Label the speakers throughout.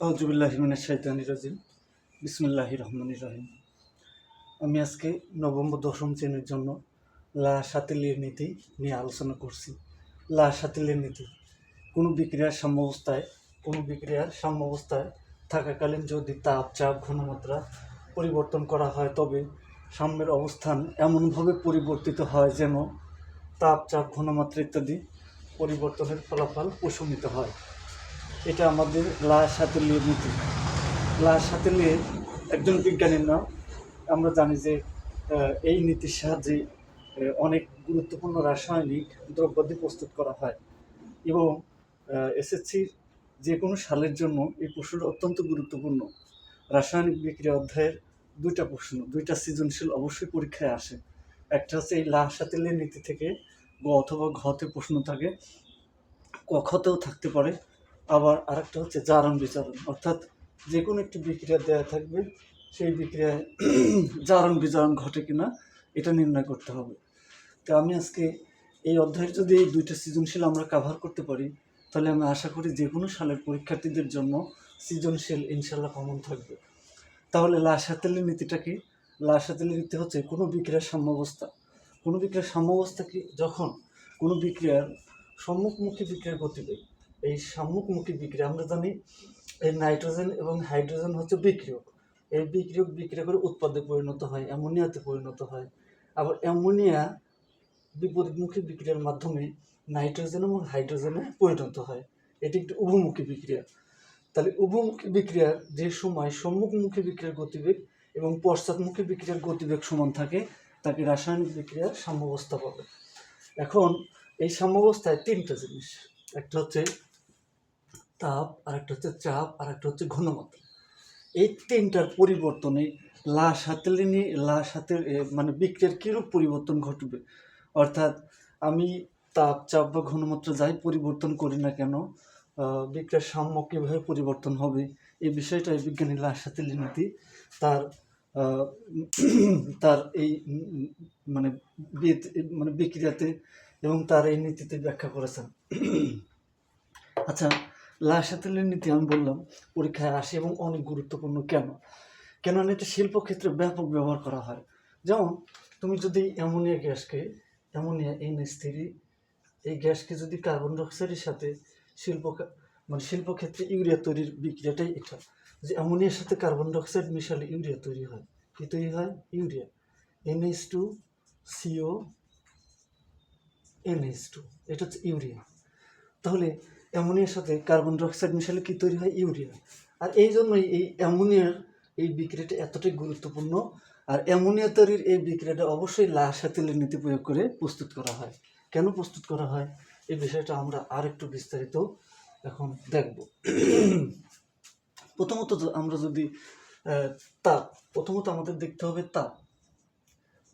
Speaker 1: আউযুবিল্লাহি মিনাশ শাইতানির রাজিম। বিসমিল্লাহির রহমানির রহিম। আমি আজকে নবম ও দশম শ্রেণীর জন্য লা শাতিলের নীতি নিয়ে আলোচনা করছি। লা শাতিলের নীতি কোনো বিক্রিয়ার সাম্যাবস্থায় থাকাকালীন যদি তাপ, চাপ, ঘনমাত্রা পরিবর্তন করা হয় তবে সাম্যের অবস্থান এমনভাবে পরিবর্তিত হয় যেন তাপ, চাপ, ঘনমাত্রা ইত্যাদি পরিবর্তনের ফলাফল প্রশমিত হয়। এটা আমাদের লা শাতিলের নীতি। লা শাতিলে একজন বিজ্ঞানীর নাম। আমরা জানি যে এই নীতির সাহায্যে অনেক গুরুত্বপূর্ণ রাসায়নিক দ্রব্যাদি প্রস্তুত করা হয় এবং এসএসসির যে কোনো সালের জন্য এই প্রশ্নটা অত্যন্ত গুরুত্বপূর্ণ। রাসায়নিক বিক্রিয়া অধ্যায়ের দুইটা সৃজনশীল অবশ্যই পরীক্ষায় আসে। একটা হচ্ছে এই লা শাতিলের নীতি থেকে গ অথবা ঘতে প্রশ্ন থাকে, ক খতেও থাকতে পারে। আবার আরেকটা হচ্ছে জারণ বিজারণ, অর্থাৎ যে কোনো একটি বিক্রিয়া দেওয়া থাকবে, সেই বিক্রিয়ায় জারণ বিজারণ ঘটে কিনা এটা নির্ণয় করতে হবে। তো আমি আজকে এই অধ্যায়ের যদি এই দুইটা সৃজনশীল আমরা কাভার করতে পারি তাহলে আমি আশা করি যে কোনো সালের পরীক্ষার্থীদের জন্য সৃজনশীল ইনশাল্লাহ কমন থাকবে। তাহলে লা শাতিলের নীতিটা কি? লা শাতিলের নীতি হচ্ছে কোনো বিক্রিয়ার সাম্যাবস্থা কি? যখন কোনো বিক্রিয়ার সম্মুখমুখী বিক্রিয়ার গতিবেগ, এই সম্মুখমুখী বিক্রিয়া আমরা জানি এই নাইট্রোজেন এবং হাইড্রোজেন হচ্ছে বিক্রিয়ক। এই বিক্রিয়ক বিক্রিয়া করে উৎপাদে পরিণত হয়, অ্যামোনিয়াতে পরিণত হয়। আবার অ্যামোনিয়া বিপরীতমুখী বিক্রিয়ার মাধ্যমে নাইট্রোজেন এবং হাইড্রোজেনে পরিণত হয়। এটি একটি উভমুখী বিক্রিয়া। তাহলে উভমুখী বিক্রিয়ার যে সময় সম্মুখমুখী বিক্রিয়ার গতিবেগ এবং পশ্চাৎমুখী বিক্রিয়ার গতিবেগ সমান থাকে তাকে রাসায়নিক বিক্রিয়ার সাম্যাবস্থা বলে। এখন এই সাম্যাবস্থায় তিনটা জিনিস, একটা হচ্ছে তাপ, আরেকটা হচ্ছে চাপ, আরেকটা হচ্ছে ঘনমাত্রা। এই তিনটার পরিবর্তনে লা শাতিল মানে বিক্রিয়ার কিরূপ পরিবর্তন ঘটবে, অর্থাৎ আমি তাপ, চাপ বা ঘনমাত্রা যাই পরিবর্তন করি না কেন বিক্রিয়ার সাম্য কীভাবে পরিবর্তন হবে, এই বিষয়টা এই বিজ্ঞানী লা শাতিলের নীতি তার তার এই মানে মানে বিক্রিয়াতে এবং তার এই নীতিতে ব্যাখ্যা করেছেন। আচ্ছা, লা শাতিলের নীতি আমি বললাম পরীক্ষায় আসে এবং অনেক গুরুত্বপূর্ণ। কেননা এটা শিল্পক্ষেত্রে ব্যাপক ব্যবহার করা হয়। যেমন তুমি যদি অ্যামোনিয়া NH3 এই গ্যাসকে যদি কার্বন ডাইঅক্সাইডের সাথে শিল্পক্ষেত্রে ইউরিয়া তৈরির বিক্রিয়াটাই এটা, যে অ্যামোনিয়ার সাথে কার্বন ডাইঅক্সাইড মিশালে ইউরিয়া তৈরি হয়। কি তৈরি হয়? ইউরিয়া, NH2CO NH2, এটা হচ্ছে ইউরিয়া। তাহলে অ্যামোনিয়ার সাথে কার্বন ডাইঅক্সাইড মিশালে কি তৈরি হয়? ইউরিয়া। আর এই জন্যই এই অ্যামোনিয়ার এই বিক্রিয়াটা এতটাই গুরুত্বপূর্ণ। আর অ্যামোনিয়া তৈরির এই বিক্রিয়াটা অবশ্যই লা শাতিলের নীতি প্রয়োগ করে প্রস্তুত করা হয়। কেন প্রস্তুত করা হয় এই বিষয়টা আমরা আর একটু বিস্তারিত এখন দেখব। প্রথমত আমরা যদি প্রথমত আমাদের দেখতে হবে তাপ।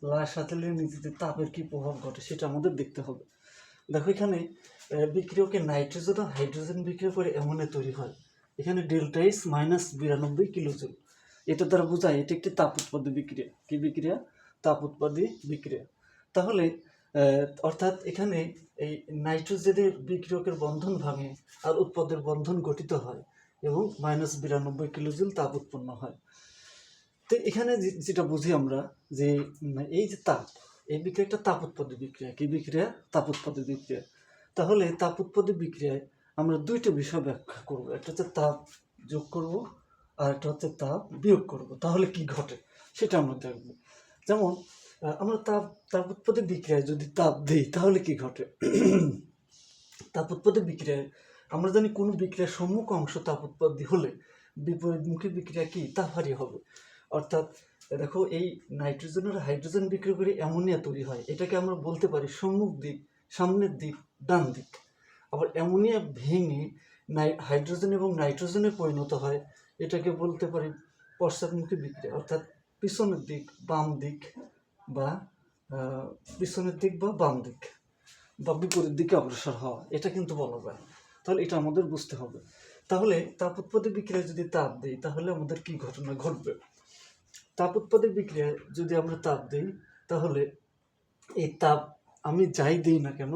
Speaker 1: লা শাতিলের নীতিতে তাপের কি প্রভাব ঘটে সেটা আমাদের দেখতে হবে। দেখো এখানে বিক্রিয়কে নাইট্রোজেন ও হাইড্রোজেন বিক্রিয়া করে অ্যামোনিয়া তৈরি হয়। এখানে ΔS -92 কিলোজুল। এটা দ্বারা বোঝায় এটি একটি তাপ উৎপাদী বিক্রিয়া। কি বিক্রিয়া? তাপ উৎপাদী বিক্রিয়া। তাহলে অর্থাৎ এখানে এই নাইট্রোজেনের বিক্রিয়কের বন্ধন ভাঙে আর উৎপাদের বন্ধন গঠিত হয় এবং -92 কিলোজুল তাপ উৎপন্ন হয়। তো এখানে যেটা বুঝি আমরা যে এই যে তাপ, এই বিক্রিয়াটা তাপ উৎপাদী বিক্রিয়া। কি বিক্রিয়া? তাপ উৎপাদী বিক্রিয়া। তাহলে তাপ উৎপাদী বিক্রিয়ায় আমরা দুইটা বিষয় ব্যাখ্যা করব, একটা হচ্ছে তাপ যোগ করব আর একটা হচ্ছে তাপ বিয়োগ করব। তাহলে কি ঘটে সেটা আমরা দেখব। যেমন আমরা তাপ উৎপাদী বিক্রিয়ায় যদি তাপ দিই তাহলে কি ঘটে? তাপ উৎপাদী বিক্রিয়ায় আমরা জানি কোনো বিক্রিয়ার সম্মুখ অংশ তাপ উৎপাদী হলে বিপরীতমুখী বিক্রিয়া কি? তাপহারী হবে। অর্থাৎ দেখো এই নাইট্রোজেন আর হাইড্রোজেন বিক্রিয়া করে অ্যামোনিয়া তৈরি হয়, এটাকে আমরা বলতে পারি সম্মুখ দিক, সামনের দিক, ডান দিক। আবার অ্যামোনিয়া ভেঙে হাইড্রোজেন এবং নাইট্রোজেনে পরিণত হয়, এটাকে বলতে পারি পশ্চাৎমুখী বিক্রিয়া, অর্থাৎ পিছনের দিক, বাম দিক বা পিছনের দিক বা বাম দিক বা বিপরীত দিকে অগ্রসর হওয়া, এটা কিন্তু বলা যায়। তাহলে এটা আমাদের বুঝতে হবে। তাহলে তাপ উৎপাদী বিক্রিয়ায় যদি তাপ দিই তাহলে আমাদের কি ঘটনা ঘটবে? তাপ উৎপাদী বিক্রিয়ায় যদি আমরা তাপ দিই তাহলে এই তাপ আমি যাই দিই না কেন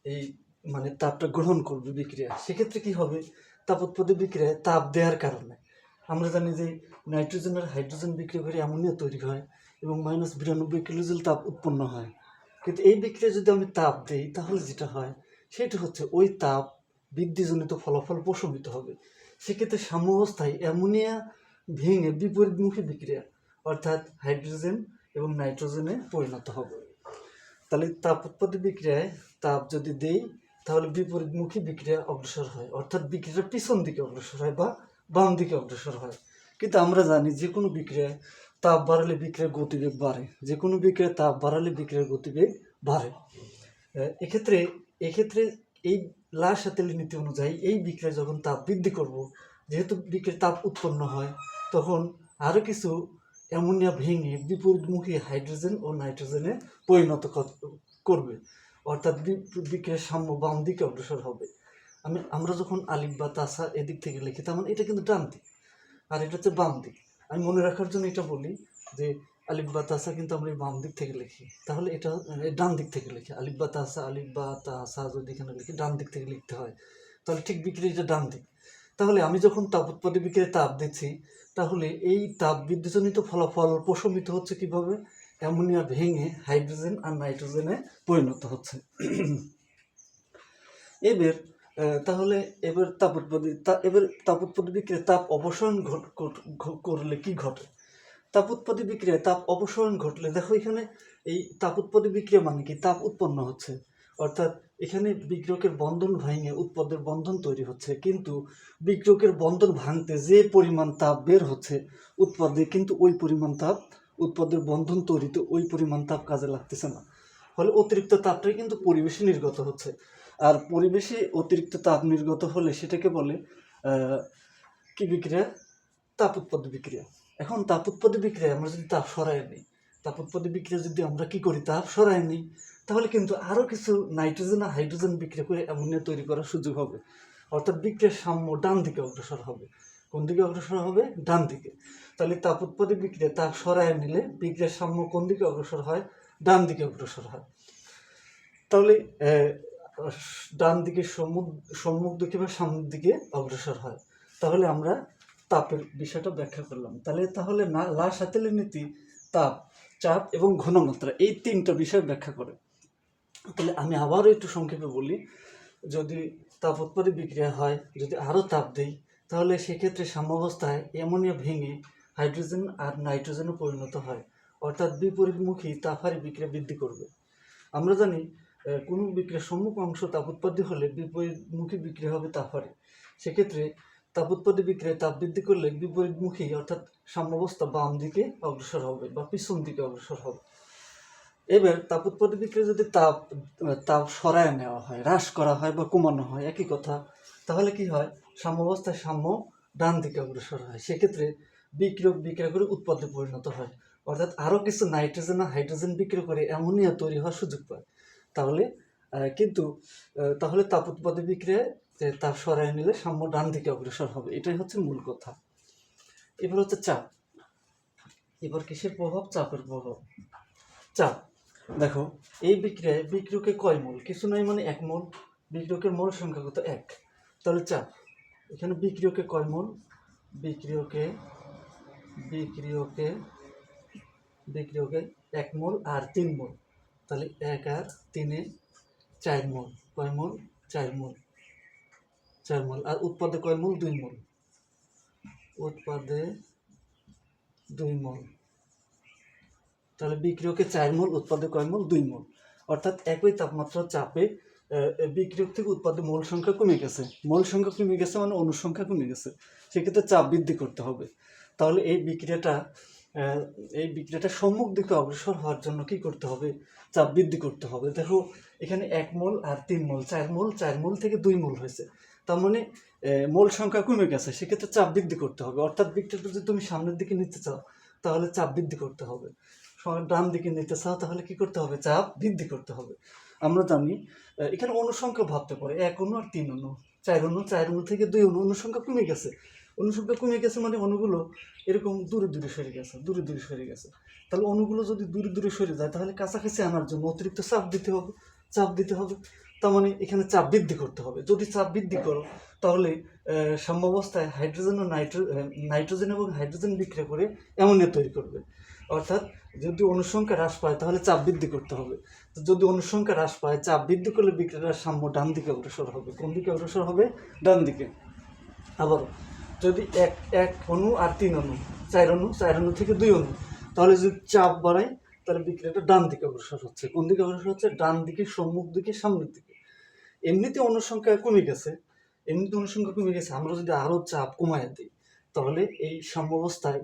Speaker 1: এই মানে তাপটা গ্রহণ করবে বিক্রিয়া, সেক্ষেত্রে কি হবে, তাপ উৎপাদী বিক্রিয়ায় তাপ দেওয়ার কারণে আমরা জানি যে নাইট্রোজেন আর হাইড্রোজেন বিক্রিয়া করে অ্যামোনিয়া তৈরি হয় এবং -92 কিলোজুল তাপ উৎপন্ন হয়। কিন্তু এই বিক্রিয়া যদি আমি তাপ দিই তাহলে যেটা হয় সেটা হচ্ছে ওই তাপ বৃদ্ধিজনিত ফলাফল প্রশমিত হবে। সেক্ষেত্রে সাম্যাবস্থায় অ্যামোনিয়া ভেঙে বিপরীতমুখী বিক্রিয়া অর্থাৎ হাইড্রোজেন এবং নাইট্রোজেনে পরিণত হবে। তাহলে তাপ উৎপাদী বিক্রিয়ায় তাপ যদি দেই তাহলে বিপরীতমুখী বিক্রিয়া অগ্রসর হয়, অর্থাৎ বিক্রিয়ার পিছন দিকে অগ্রসর হয় বা বাম দিকে অগ্রসর হয়। কিন্তু আমরা জানি যে কোনো বিক্রিয়ায় তাপ বাড়ালে বিক্রিয়ার গতিবেগ বাড়ে, যে কোনো বিক্রিয়ায় তাপ বাড়ালে বিক্রিয়ার গতিবেগ বাড়ে। এক্ষেত্রে এক্ষেত্রে এই লা-শাতেলের নীতি অনুযায়ী এই বিক্রিয়া যখন তাপ বৃদ্ধি করব, যেহেতু বিক্রিয়ার তাপ উৎপন্ন হয়, তখন আরও কিছু অ্যামোনিয়া ভেঙে বিপরীতমুখী হাইড্রোজেন ও নাইট্রোজেনে পরিণত করবে, অর্থাৎ বিক্রিয়ার সাম্য বাম দিকে অগ্রসর হবে। আমরা যখন আলিফ বা তাসা এদিক থেকে লিখি তার মানে এটা কিন্তু ডান দিক, আর এটা হচ্ছে বাম দিক। আমি মনে রাখার জন্য এটা বলি যে আলিফ বা তাসা কিন্তু আমরা বাম দিক থেকে লিখি, তাহলে এটা ডান দিক থেকে লিখি। আলিফ বা তাসা যদি এখানে লিখি ডান দিক থেকে লিখতে হয়, তাহলে ঠিক বিক্রিয়া এটা ডান দিক। তাহলে আমি যখন তাপ উৎপাদী বিক্রিয়ায় তাপ দিচ্ছি, তাহলে এই তাপ বিদ্যুৎজনিত ফলাফল প্রশমিত হচ্ছে কিভাবে, অ্যামোনিয়া ভেঙে হাইড্রোজেন আর নাইট্রোজেনে পরিণত হচ্ছে। এবার তাহলে এবার তাপ উৎপাদী বিক্রিয়ায় তাপ অপসারণ করলে কি ঘটে। তাপ উৎপাদী বিক্রিয়ায় তাপ অপসারণ ঘটলে দেখো এখানে এই তাপ উৎপাদী বিক্রিয়া মানে কি, তাপ উৎপন্ন হচ্ছে, অর্থাৎ এখানে বিক্রিয়কের বন্ধন ভেঙে উৎপাদের বন্ধন তৈরি হচ্ছে, কিন্তু বিক্রিয়কের বন্ধন ভাঙতে যে পরিমাণ তাপ বের হচ্ছে উৎপাদে, কিন্তু ওই পরিমাণ তাপ উৎপাদের বন্ধন তৈরিতে ওই পরিমাণ তাপ কাজে লাগতেছে না। ফলে অতিরিক্ত তাপটাই কিন্তু পরিবেশে নির্গত হচ্ছে, আর পরিবেশে অতিরিক্ত তাপ নির্গত হলে সেটাকে বলে কি বিক্রিয়া, তাপ উৎপাদী বিক্রিয়া। এখন তাপ উৎপাদী বিক্রিয়া আমরা যদি তাপ সরাই নিই, তাপ উৎপাদী বিক্রিয়া যদি আমরা কি করি, তাপ সরাই নিই, তাহলে কিন্তু আরও কিছু নাইট্রোজেন আর হাইড্রোজেন বিক্রিয়া করে অ্যামোনিয়া তৈরি করার সুযোগ হবে, অর্থাৎ বিক্রিয়ার সাম্য ডান দিকে অগ্রসর হবে। কোন দিকে অগ্রসর হবে, ডান দিকে। তাহলে তাপ উৎপাদী বিক্রিয়া তাপ সরাই নিলে বিক্রিয়ার সাম্য কোন দিকে অগ্রসর হয়, ডান দিকে অগ্রসর হয়। তাহলে ডান দিকে সম্মুখ দিকে বা সামনের দিকে অগ্রসর হয়। তাহলে আমরা তাপের বিষয়টা ব্যাখ্যা করলাম। তাহলে লা-শাতেলের নীতি তাপ, চাপ এবং ঘনমাত্রা এই তিনটা বিষয় ব্যাখ্যা করে। তাহলে আমি আবারও একটু সংক্ষেপে বলি, যদি তাপ উৎপাদী বিক্রিয়া হয়, যদি আরও তাপ দেই, তাহলে সেক্ষেত্রে সাম্যাবস্থায় অ্যামোনিয়া ভেঙে হাইড্রোজেন আর নাইট্রোজেনে পরিণত হয়, অর্থাৎ বিপরীতমুখী তাপহারী বিক্রিয়া বৃদ্ধি করবে। আমরা জানি কোনো বিক্রিয়ার সম্মুখ অংশ তাপ উৎপাদী হলে বিপরীতমুখী বিক্রিয়া হবে তাপহারী। সেক্ষেত্রে তাপ উৎপাদী বিক্রিয়ায় তাপ বৃদ্ধি করলে বিপরীতমুখী অর্থাৎ সাম্যাবস্থা বাম দিকে অগ্রসর হবে বা পিছন দিকে অগ্রসর হবে। এবার তাপ উৎপাদী বিক্রিয়া যদি তাপ সরায় নেওয়া হয়, হ্রাস করা হয় বা কমানো হয়, একই কথা, তাহলে কি হয়, সাম্যাবস্থায় সাম্য ডান দিকে অগ্রসর হয়। সেক্ষেত্রে বিক্রিয়ক বিক্রিয়া করে উৎপাদে পরিণত হয়, অর্থাৎ আরও কিছু নাইট্রোজেন আর হাইড্রোজেন বিক্রিয়া করে অ্যামোনিয়া তৈরি হওয়ার সুযোগ পায়। তাহলে কিন্তু তাহলে তাপ উৎপাদী বিক্রিয়ায় তাপ সরায় নিলে সাম্য ডান দিকে অগ্রসর হবে, এটাই হচ্ছে মূল কথা। এবার হচ্ছে চাপ। এবার কিসের প্রভাব, চাপের প্রভাব। চাপ দেখো, এই বিক্রিয়ায় বিক্রিয়কে কয় মোল, কিছু নাই মানে 1 মোল, বিক্রিয়কের মোল সংখ্যা কত 1। তাহলে চাপ, এখানে বিক্রিয়কে কয় মোল, বিক্রিয়কে 1 মোল আর 3 মোল, তাহলে 1 আর 3-এ 4 মোল, কয় মোল, 4 মোল, আর উৎপাদে কয় মোল, 2 মোল, উৎপাদে 2 মোল। তাহলে বিক্রিয়কে 4 মোল, উৎপাদে কয় মোল, 2 মোল, অর্থাৎ একই তাপমাত্রা চাপে বিক্রিয়ক থেকে উৎপাদে মোল সংখ্যা কমে গেছে। মোল সংখ্যা কমে গেছে মানে অণুর সংখ্যা কমে গেছে, সেক্ষেত্রে চাপ বৃদ্ধি করতে হবে। তাহলে এই বিক্রিয়াটা সম্মুখ দিকে অগ্রসর হওয়ার জন্য কি করতে হবে, চাপ বৃদ্ধি করতে হবে। দেখো এখানে 1 মোল আর 3 মোল, 4 মোল থেকে 2 মোল হয়েছে, তার মানে মোল সংখ্যা কমে গেছে, সেক্ষেত্রে চাপ বৃদ্ধি করতে হবে। অর্থাৎ বিক্রিয়াটা যদি তুমি সামনের দিকে নিতে চাও তাহলে চাপ বৃদ্ধি করতে হবে, ডান দিকে নিতে চাও তাহলে কি করতে হবে, চাপ বৃদ্ধি করতে হবে। আমরা জানি এখানে অনুসংখ্যা ভাবতে পারে 1 অণু আর 3 অণু, 4 অণু থেকে 2 অণু, অনুসংখ্যা কমে গেছে। অনুসংখ্যা কমে গেছে মানে অণুগুলো এরকম দূরে সরে গেছে। তাহলে অণুগুলো যদি দূরে সরে যায় তাহলে কাছাকাছি আনার জন্য অতিরিক্ত চাপ দিতে হবে। তার মানে এখানে চাপ বৃদ্ধি করতে হবে। যদি চাপ বৃদ্ধি করো তাহলে সাম্যাবস্থায় হাইড্রোজেন ও নাইট্রোজেন এবং হাইড্রোজেন বিক্রিয়া করে অ্যামোনিয়া তৈরি করবে। অর্থাৎ যদি অনুসংখ্যা হ্রাস পায় তাহলে চাপ বৃদ্ধি করতে হবে। তো যদি অনুসংখ্যা হ্রাস পায়, চাপ বৃদ্ধি করলে বিক্রিয়ার সাম্য ডান দিকে অগ্রসর হবে। কোন দিকে অগ্রসর হবে? ডান দিকে। আবার যদি এক অণু আর 3 অণু, 4 অণু, 4 অণু থেকে 2 অণু, তাহলে যদি চাপ বাড়ায় তাহলে বিক্রিয়াটা ডান দিকে অগ্রসর হচ্ছে। কোন দিকে অগ্রসর হচ্ছে? ডান দিকে, সম্মুখ দিকে, সামনের দিকে। এমনিতে অনুসংখ্যা কমে গেছে, আমরা যদি আরও চাপ কমায় দিই তাহলে এই সাম্যাবস্থায়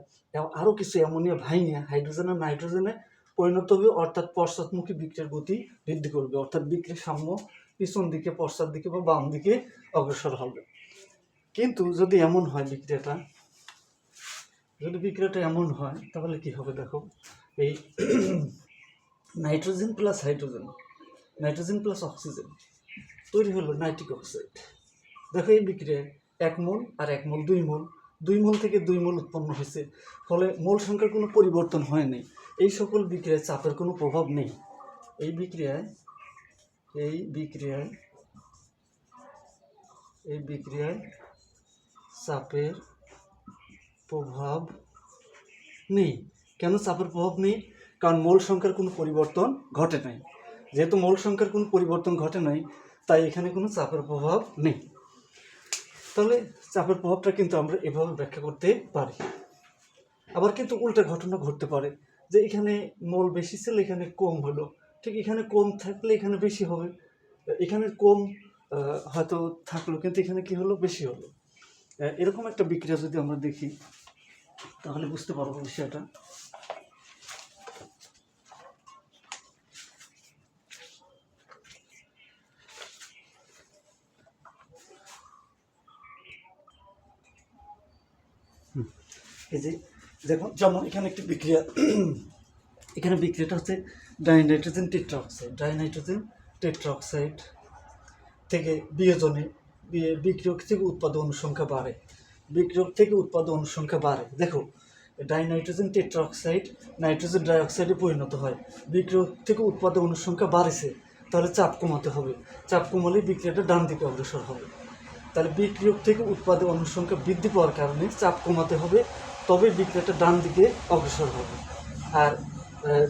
Speaker 1: আরও কিছু অ্যামোনিয়া ভাঙিয়ে হাইড্রোজেন আর নাইট্রোজেনে পরিণত হবে, অর্থাৎ পশ্চাৎমুখী বিক্রিয়ার গতি বৃদ্ধি করবে। অর্থাৎ বিক্রিয়ার সাম্য পিছন দিকে, পশ্চাৎ দিকে বা বাম দিকে অগ্রসর হবে। কিন্তু যদি এমন হয় বিক্রিয়াটা এমন হয় তাহলে কি হবে? দেখো, এই nitrogen plus hydrogen, nitrogen plus oxygen তৈরি হলো নাইট্রিক অক্সাইড। দেখো এই বিক্রিয়ায় 1 মোল আর 1 মোল 2 মোল থেকে 2 মোল উৎপন্ন হয়েছে, ফলে মোল সংখ্যার কোনো পরিবর্তন হয়নি। এই সকল বিক্রিয়ায় চাপের কোনো প্রভাব নেই। এই বিক্রিয়ায় চাপের প্রভাব নেই। কেন চাপের প্রভাব নেই? কারণ মোল সংখ্যার কোনো পরিবর্তন ঘটে নাই। যেহেতু মোল সংখ্যার কোনো পরিবর্তন ঘটে নাই, তাই এখানে কোনো চাপের প্রভাব নেই। তাহলে চাপের প্রভাবটা কিন্তু আমরা এভাবে ব্যাখ্যা করতে পারি। আবার কিন্তু উল্টা ঘটনা ঘটতে পারে, যে এখানে মোল বেশি ছিল, এখানে কম হলো। ঠিক এখানে কম থাকলে এখানে বেশি হবে, এখানে কম হয়তো থাকলো, কিন্তু এখানে কি হলো? বেশি হলো। এরকম একটা বিক্রিয়া যদি আমরা দেখি তাহলে বুঝতে পারবো বিষয়টা। এই যে দেখুন, যেমন এখানে একটি বিক্রিয়া, এখানে বিক্রিয়াটা হচ্ছে ডাইনাইট্রোজেন টেট্রাঅক্সাইড থেকে বিয়োজনে বিক্রিয়ক থেকে উৎপাদন অনুসংখ্যা বাড়ে। দেখো, ডাইনাইট্রোজেন টেট্রাঅক্সাইড নাইট্রোজেন ডাইঅক্সাইডে পরিণত হয়, বিক্রিয়ক থেকে উৎপাদন অনুসংখ্যা বাড়েছে, তাহলে চাপ কমাতে হবে। চাপ কমালে বিক্রিয়াটা ডান দিকে অগ্রসর হবে। তাহলে বিক্রিয়ক থেকে উৎপাদন অনুসংখ্যা বৃদ্ধি পাওয়ার কারণে চাপ কমাতে হবে, তবে বিক্রিয়াটা ডান দিকে অগ্রসর হবে। আর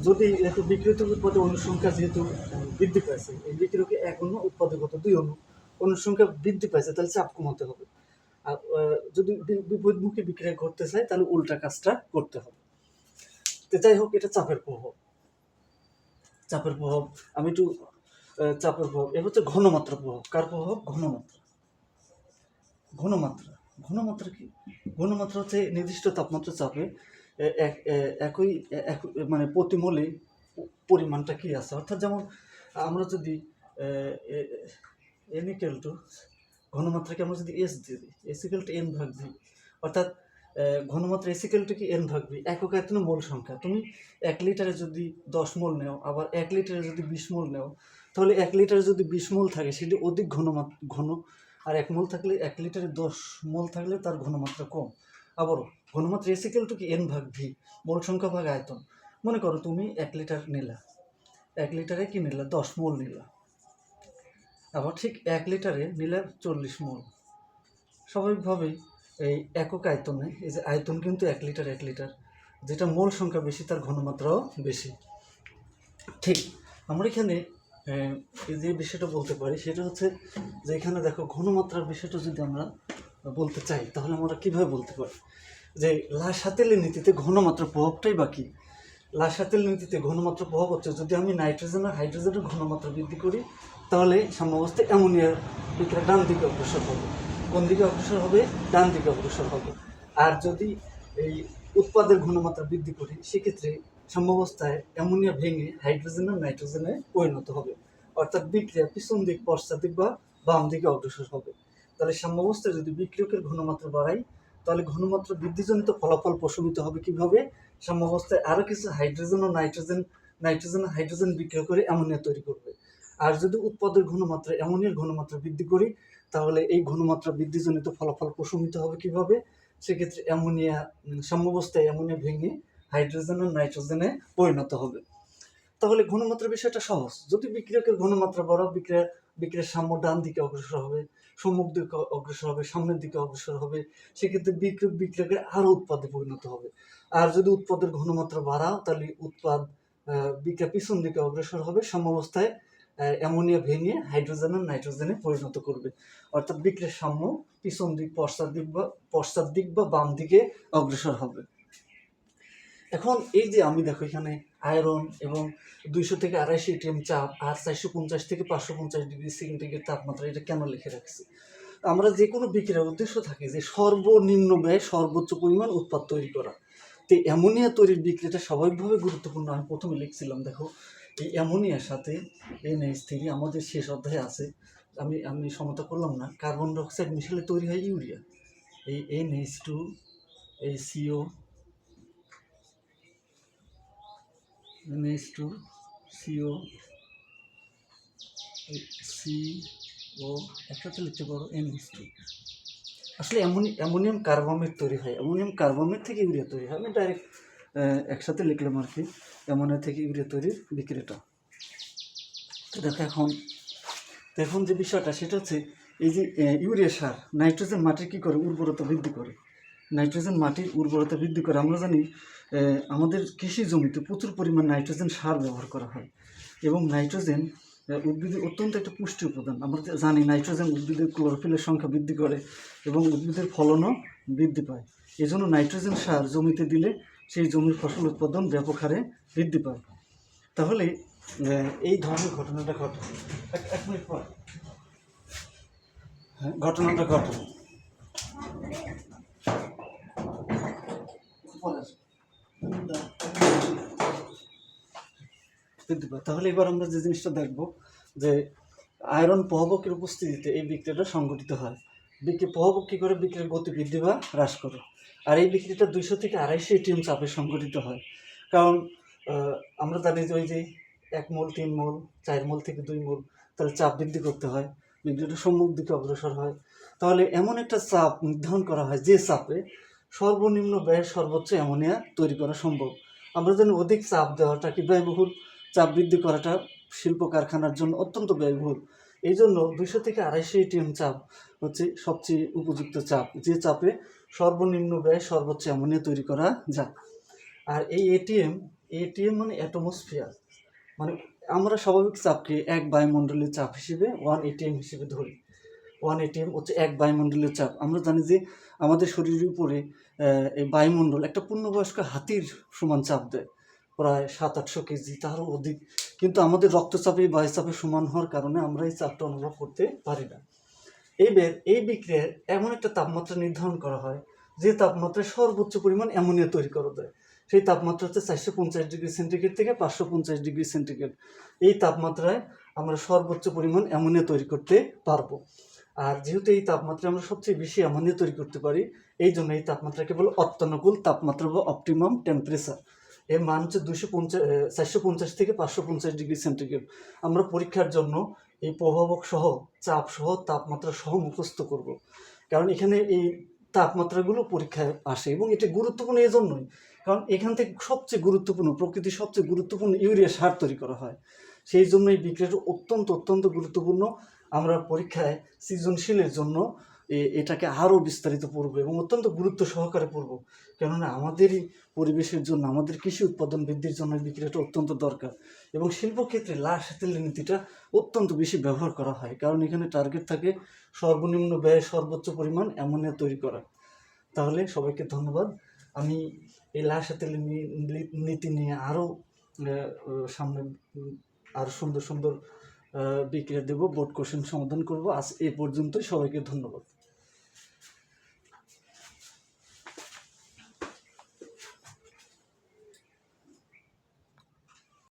Speaker 1: যদি একটু বিক্রিয়ক উৎপাদন অনুসংখ্যা যেহেতু বৃদ্ধি পাইছে, এই বিক্রিয়কে 1 অণু উৎপাদকত 2 অণু অনুসংখ্যা বৃদ্ধি পাইছে, তাহলে চাপ কমাতে হবে। আর যদি বিপরীতমুখী বিক্রিয়া করতে চায় তাহলে উল্টা কাজটা করতে হবে। তো যাই হোক, এটা চাপের প্রভাব। আমি একটু চাপের প্রভাব, এ হচ্ছে ঘনমাত্রা প্রভাব। কার প্রভাব? ঘনমাত্রা কি? ঘনমাত্রা হচ্ছে নির্দিষ্ট তাপমাত্রা চাপে একই মানে প্রতি মোলে পরিমাণটা কি আছে। অর্থাৎ যেমন আমরা যদি n ইকুয়াল টু ঘনমাত্রাকে আমরা যদি s দিয়ে দিই, s ইকুয়াল টু n ভাগ v, অর্থাৎ ঘনমাত্রা s ইকুয়াল টু কি n ভাগ v, একক আয়তনে মোল সংখ্যা। তুমি 1 লিটারে যদি 10 মোল নেও, আবার 1 লিটারে যদি 20 মোল নেও, তাহলে 1 লিটারে যদি 20 মোল থাকে সেটি অধিক ঘন, আর 1 মোল থাকলে 1 লিটারে 10 মোল থাকলে তার ঘনমাত্রা কম। আবারও ঘনমাত্রা s ইকুয়াল টু কি n ভাগ v, মোল সংখ্যা ভাগ আয়তন। মনে করো তুমি 1 লিটার নিলা, 1 লিটারে কি নিলা? 10 মোল নিলা। আবার ঠিক 1 লিটারে নিলে 40 মোল। স্বাভাবিকভাবেই এই একক আয়তনে, এই যে আয়তন কিন্তু 1 লিটার, যেটা মোল সংখ্যা বেশি তার ঘনমাত্রাও বেশি। ঠিক আমরা এখানে এই যে বিষয়টা বলতে পারি সেটা হচ্ছে যে এখানে দেখো, ঘনমাত্রার বিষয়টা যদি আমরা বলতে চাই তাহলে আমরা কীভাবে বলতে পারি যে লা-শাতেলের নীতিতে ঘনমাত্রার প্রভাবটাই বাকি। লা-শাতেলের নীতিতে ঘনমাত্রার প্রভাব হচ্ছে, যদি আমি নাইট্রোজেন আর হাইড্রোজেনের ঘনমাত্রা বৃদ্ধি করি তাহলে সাম্যাবস্থায় অ্যামোনিয়ার বিক্রিয়া ডান দিকে অগ্রসর হবে। কোন দিকে অগ্রসর হবে? ডান দিকে অগ্রসর হবে। আর যদি এই উৎপাদের ঘনমাত্রা বৃদ্ধি করি সেক্ষেত্রে সাম্যাবস্থায় অ্যামোনিয়া ভেঙে হাইড্রোজেন আর নাইট্রোজেনে পরিণত হবে, অর্থাৎ বিক্রিয়া পিছন দিক, পশ্চাৎ দিক বা বাম দিকে অগ্রসর হবে। তাহলে সাম্যাবস্থায় যদি বিক্রিয়কের ঘনমাত্রা বাড়াই তাহলে ঘনমাত্রা বৃদ্ধিজনিত ফলাফল প্রশমিত হবে। কিভাবে? সাম্যাবস্থায় আরও কিছু হাইড্রোজেন ও হাইড্রোজেন বিক্রিয়া করে অ্যামোনিয়া তৈরি করবে। আর যদি উৎপাদের ঘনমাত্রা, অ্যামোনিয়ার ঘনমাত্রা বৃদ্ধি করি তাহলে এই ঘনমাত্রা বৃদ্ধিজনিত ফলাফল প্রশমিত হবে। কিভাবে? সেক্ষেত্রে সাম্যাবস্থায় অ্যামোনিয়া ভেঙে হাইড্রোজেন ও নাইট্রোজেনে পরিণত হবে। তাহলে ঘনমাত্রার বিষয়টা সহজ। যদি বিক্রিয়কের ঘনমাত্রা বাড়াও, বিক্রিয়া বিক্রিয়ার সাম্য ডান দিকে অগ্রসর হবে, সম্মুখ দিকে অগ্রসর হবে, সামনের দিকে অগ্রসর হবে, সেক্ষেত্রে বিক্রিয়কের আরও উৎপাদে পরিণত হবে। আর যদি উৎপাদের ঘনমাত্রা বাড়াও তাহলে বিক্রিয়া পিছন দিকে অগ্রসর হবে, সাম্যাবস্থায় অ্যামোনিয়া ভেঙে হাইড্রোজেন আর নাইট্রোজেনে পরিণত করবে। অর্থাৎ বিক্রিয়ার সাম্য পিছন দিক, পশ্চাৎ দিক বা বাম দিকে অগ্রসর হবে। এখন এই যে আমি দেখো এখানে আয়রন এবং 200 থেকে 250 ATM চাপ আর 450 থেকে 550 ডিগ্রি সেন্টিগ্রেড তাপমাত্রা, এটা কেন লিখে রাখছি? আমরা যে কোনো বিক্রিয়ার উদ্দেশ্য থাকে যে সর্বনিম্ন ব্যয় সর্বোচ্চ পরিমাণ উৎপাদ তৈরি করা। তো অ্যামোনিয়া তৈরির বিক্রিয়াটা স্বাভাবিকভাবে গুরুত্বপূর্ণ। আমি প্রথমে লিখছিলাম, দেখো এই অ্যামোনিয়ার সাথে NH3 আমাদের শেষ অধ্যায়ে আছে, আমি সমতা করলাম না, কার্বন ডাই অক্সাইড মিশালে তৈরি হয় ইউরিয়া। এই NH2, এই CO, CO, CO একসাথে লিখতে পারো NH2। আসলে অ্যামোনিয়াম কার্বমেট তৈরি হয়, অ্যামোনিয়াম কার্বমেট থেকে ইউরিয়া তৈরি হয়। আমি ডাইরেক্ট একসাথে লিখলাম আর কি, অ্যামোনিয়া থেকে ইউরিয়া তৈরির বিক্রিয়াটা। তো দেখো এখন যে বিষয়টা সেটা হচ্ছে এই যে ইউরিয়া সার, নাইট্রোজেন মাটির কী করে, উর্বরতা বৃদ্ধি করে। নাইট্রোজেন মাটির উর্বরতা বৃদ্ধি করে। আমরা জানি আমাদের কৃষি জমিতে প্রচুর পরিমাণ নাইট্রোজেন সার ব্যবহার করা হয় এবং নাইট্রোজেন উদ্ভিদের অত্যন্ত একটা পুষ্টি উপাদান। আমরা জানি নাইট্রোজেন উদ্ভিদের ক্লোরোফিলের সংখ্যা বৃদ্ধি করে এবং উদ্ভিদের ফলনও বৃদ্ধি পায়। এজন্য নাইট্রোজেন সার জমিতে দিলে সেই জমির ফসল উৎপাদন ব্যাপক হারে বৃদ্ধি পায়। তাহলে এই ধরনের ঘটনাটা ঘটে। এক মিনিট পর ঘটনাটা ঘটে। তাহলে এবার আমরা যে জিনিসটা দেখব যে আয়রন প্রভাবকের উপস্থিতিতে এই বিক্রিয়াটা সংঘটিত হয়। প্রভাবক কী করে বিক্রিয়ার গতি বৃদ্ধি বা হ্রাস করে। আর এই বিক্রিয়াটা 200 থেকে 250 ATM চাপে সংঘটিত হয়। কারণ আমরা জানি যে ওই যে 1 মোল 3 মোল 4 মোল থেকে 2 মোল, তাহলে চাপ বৃদ্ধি করতে হয়, বিক্রিয়াটা সম্মুখ দিকে অগ্রসর হয়। তাহলে এমন একটা চাপ নির্ধারণ করা হয় যে চাপে সর্বনিম্ন ব্যয় সর্বোচ্চ অ্যামোনিয়া তৈরি করা সম্ভব। আমরা জানি অধিক চাপ দেওয়াটা কি ব্যয়বহুল, চাপ বৃদ্ধি করাটা শিল্প কারখানার জন্য অত্যন্ত ব্যয়বহুল। এই জন্য 200 থেকে 250 ATM চাপ হচ্ছে সবচেয়ে উপযুক্ত চাপ, যে চাপে সর্বনিম্ন ব্যয় সর্বোচ্চ অ্যামোনিয়া তৈরি করা যায়। আর এই এটিএম মানে অ্যাটমসফিয়ার, মানে আমরা স্বাভাবিক চাপকে 1 বায়ুমণ্ডলীয় চাপ হিসেবে 1 ATM হিসেবে ধরি। 1 ATM হচ্ছে 1 বায়ুমণ্ডলীয় চাপ। আমরা জানি যে আমাদের শরীরের উপরে এই বায়ুমণ্ডল একটা পূর্ণবয়স্ক হাতির সমান চাপ দেয়, প্রায় 700-800 কেজি, তারও অধিক। কিন্তু আমাদের রক্তচাপে বায়ুচাপে সমান হওয়ার কারণে আমরা এই চাপটা অনুভব করতে পারি না। এই বিক্রিয়ার এমন একটা তাপমাত্রা নির্ধারণ করা হয় যে তাপমাত্রায় সর্বোচ্চ পরিমাণ অ্যামোনিয়া তৈরি করা যায়। সেই তাপমাত্রা হচ্ছে 450 ডিগ্রি সেন্টিগ্রেড থেকে 550 ডিগ্রি সেন্টিগ্রেড। এই তাপমাত্রায় আমরা সর্বোচ্চ পরিমাণ অ্যামোনিয়া তৈরি করতে পারবো। আর যেহেতু এই তাপমাত্রায় আমরা সবচেয়ে বেশি অ্যামোনিয়া তৈরি করতে পারি, এই জন্য এই তাপমাত্রাকে বলে অত্যানুকূল তাপমাত্রা বা অপটিমাম টেম্পারেচার। এর মান হচ্ছে 450 থেকে 550 ডিগ্রি সেন্টিগ্রেড। আমরা পরীক্ষার জন্য এই প্রভাবক সহ, চাপ সহ, তাপমাত্রা সহ মুখস্থ করব, কারণ এখানে এই তাপমাত্রাগুলো পরীক্ষায় আসে এবং এটি গুরুত্বপূর্ণ এজন্যই কারণ এখান থেকে সবচেয়ে গুরুত্বপূর্ণ, প্রকৃতির সবচেয়ে গুরুত্বপূর্ণ ইউরিয়া সার তৈরি করা হয়। সেই জন্য এই বিক্রিয়াটা অত্যন্ত গুরুত্বপূর্ণ। আমরা পরীক্ষায় সৃজনশীলের জন্য এটাকে আরও বিস্তারিত পড়ব এবং অত্যন্ত গুরুত্ব সহকারে পড়ব, কেননা আমাদেরই পরিবেশের জন্য, আমাদের কৃষি উৎপাদন বৃদ্ধির জন্য এই বিক্রিয়াটা অত্যন্ত দরকার। এবং শিল্পক্ষেত্রে লাশ-তেলের নীতিটা অত্যন্ত বেশি ব্যবহার করা হয়, কারণ এখানে টার্গেট থাকে সর্বনিম্ন ব্যয়ে সর্বোচ্চ পরিমাণ অ্যামোনিয়া তৈরি করা। তাহলে সবাইকে ধন্যবাদ। আমি এই লাশ-তেলের নীতি নিয়ে আরও সামনে আরও সুন্দর বিক্রিয়া দেব, বোর্ড কোশ্চেন সমাধান করব। আজ এ পর্যন্তই, সবাইকে ধন্যবাদ।